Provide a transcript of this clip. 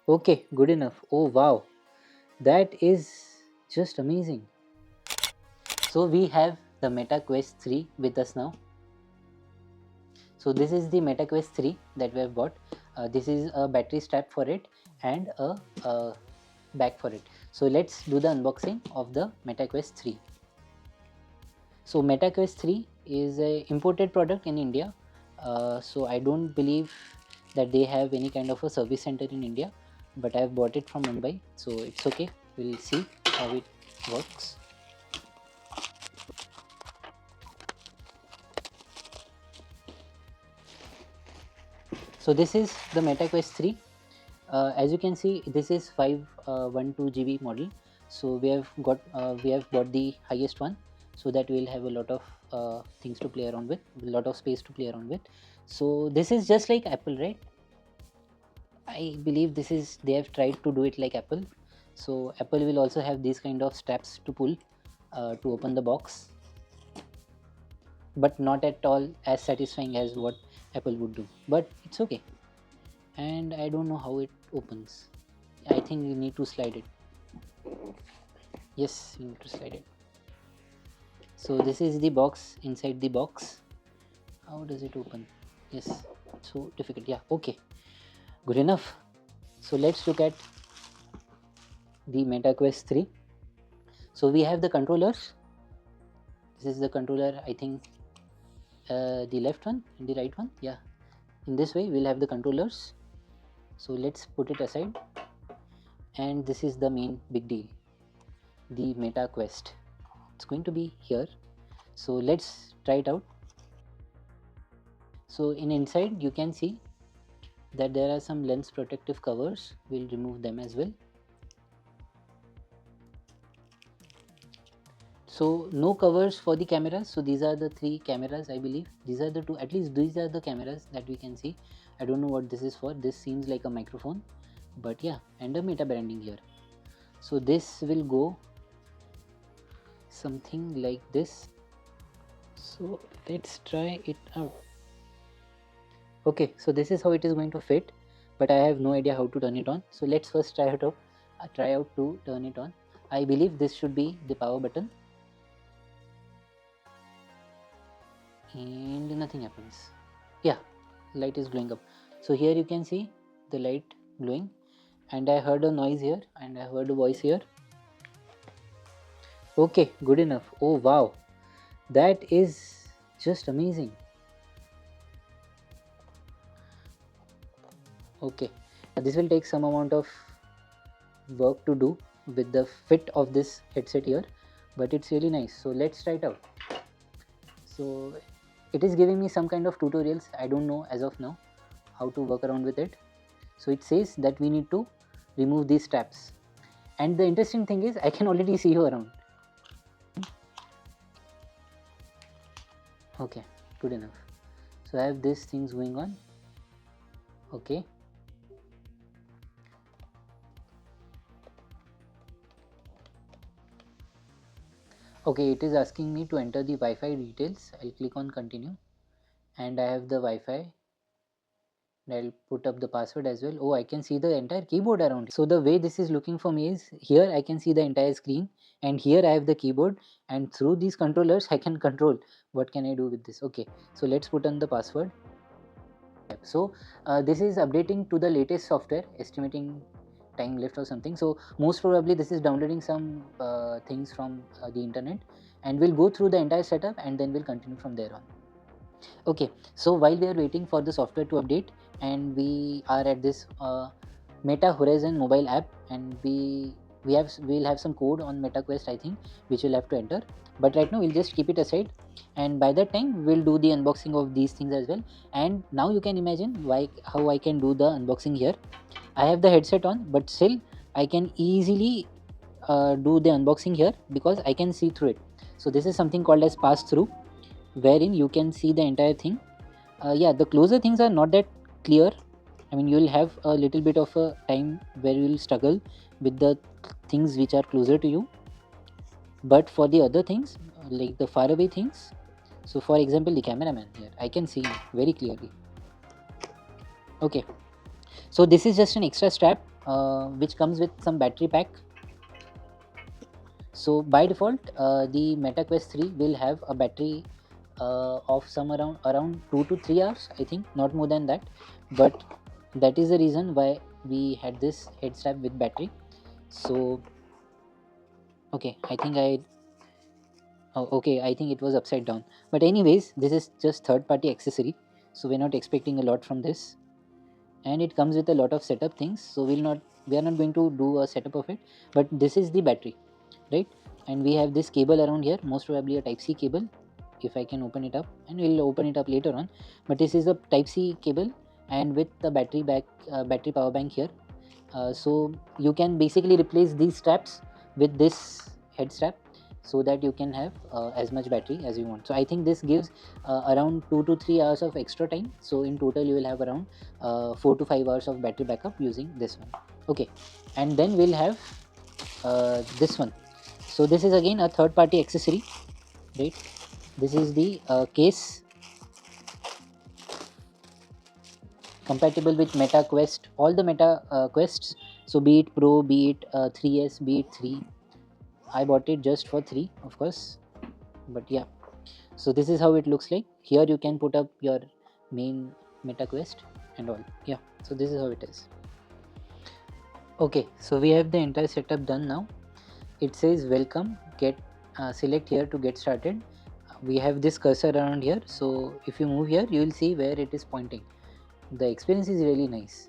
Okay, good enough. Oh wow, that is just amazing. So we have the Meta Quest 3 with us now. So this is the Meta Quest 3 that we have bought. This is a battery strap for it and a back for it. So let's do the unboxing of the Meta Quest 3. So Meta Quest 3 is a imported product in India. So I don't believe that they have any kind of a service center in India, but I have bought it from Mumbai, so it's okay. We'll see how it works. So this is the Meta Quest 3. As you can see, this is 512 GB model. So we have bought the highest one, so that we'll have a lot of things to play around with, a lot of space to play around with. So this is just like Apple, right? I believe this is, they have tried to do it like Apple. So Apple will also have these kind of straps to pull to open the box, but not at all as satisfying as what Apple would do. But it's okay. And I don't know how it opens. I think we need to slide it. Yes, we need to slide it. So this is the box inside the box. How does it open? Yes, so difficult. Yeah, okay, good enough. So let's look at the Meta Quest 3. So we have the controllers. This is the controller, I think the left one and the right one. Yeah, in this way we'll have the controllers. So let's put it aside. And this is the main big deal, the Meta Quest. It's going to be here. So let's try it out. So in inside you can see that there are some lens protective covers. We'll remove them as well. So no covers for the cameras. So these are the three cameras, I believe. These are the two, at least these are the cameras that we can see. I don't know what this is for. This seems like a microphone, but yeah, and a Meta branding here. So this will go something like this. So let's try it out. Okay, so this is how it is going to fit, but I have no idea how to turn it on. So let's first try it out. Try out to turn it on. I believe this should be the power button, and nothing happens. Yeah, light is glowing up. So here you can see the light glowing, and I heard a noise here, and I heard a voice here. Okay, good enough. Oh wow, that is just amazing. Okay, this will take some amount of work to do with the fit of this headset here, but it's really nice. So let's try it out. So it is giving me some kind of tutorials. I don't know as of now how to work around with it. So it says that we need to remove these straps, and the interesting thing is I can already see you around. Okay, good enough. So I have these things going on. Okay, okay, it is asking me to enter the Wi-Fi details. I'll click on continue, and I have the Wi-Fi. I'll put up the password as well. Oh, I can see the entire keyboard around. So the way this is looking for me is, here I can see the entire screen, and here I have the keyboard, and through these controllers I can control what can I do with this. Okay, so let's put on the password. So this is updating to the latest software, estimating time left or something. So most probably this is downloading some things from the internet, and we'll go through the entire setup and then we'll continue from there on. Okay, so while we are waiting for the software to update, and we are at this Meta Horizon mobile app, and we'll have some code on MetaQuest, I think, which we'll have to enter. But right now we'll just keep it aside, and by that time we'll do the unboxing of these things as well. And now you can imagine how I can do the unboxing here. I have the headset on, but still I can easily do the unboxing here because I can see through it. So this is something called as pass through, wherein you can see the entire thing. Yeah, the closer things are not that clear. I mean, you'll have a little bit of a time where you'll struggle with the things which are closer to you, but for the other things, like the far away things, so for example the cameraman, here I can see very clearly. Okay, So this is just an extra strap which comes with some battery pack. So by default, the Meta Quest 3 will have a battery of some around 2 to 3 hours, I think, not more than that. But that is the reason why we had this head strap with battery. So okay, I think it was upside down. But anyways, this is just third party accessory, so we're not expecting a lot from this, and it comes with a lot of setup things. So we are not going to do a setup of it. But this is the battery, right? And we have this cable around here, most probably a type C cable, if I can open it up, and we'll open it up later on. But this is a type C cable, and with the battery power bank here. So you can basically replace these straps with this head strap, so that you can have as much battery as you want. So I think this gives around 2 to 3 hours of extra time. So in total you will have around 4 to 5 hours of battery backup using this one. Okay, and then we'll have this one. So this is again a third party accessory, right? This is the case, compatible with Meta Quest, all the Meta Quests. So be it Pro, be it 3S, be it 3. I bought it just for 3, of course. But yeah, so this is how it looks like. Here you can put up your main Meta Quest and all. Yeah, so this is how it is. Okay, so we have the entire setup done now. It says welcome, get select here to get started. We have this cursor around here, so if you move here you will see where it is pointing. The experience is really nice.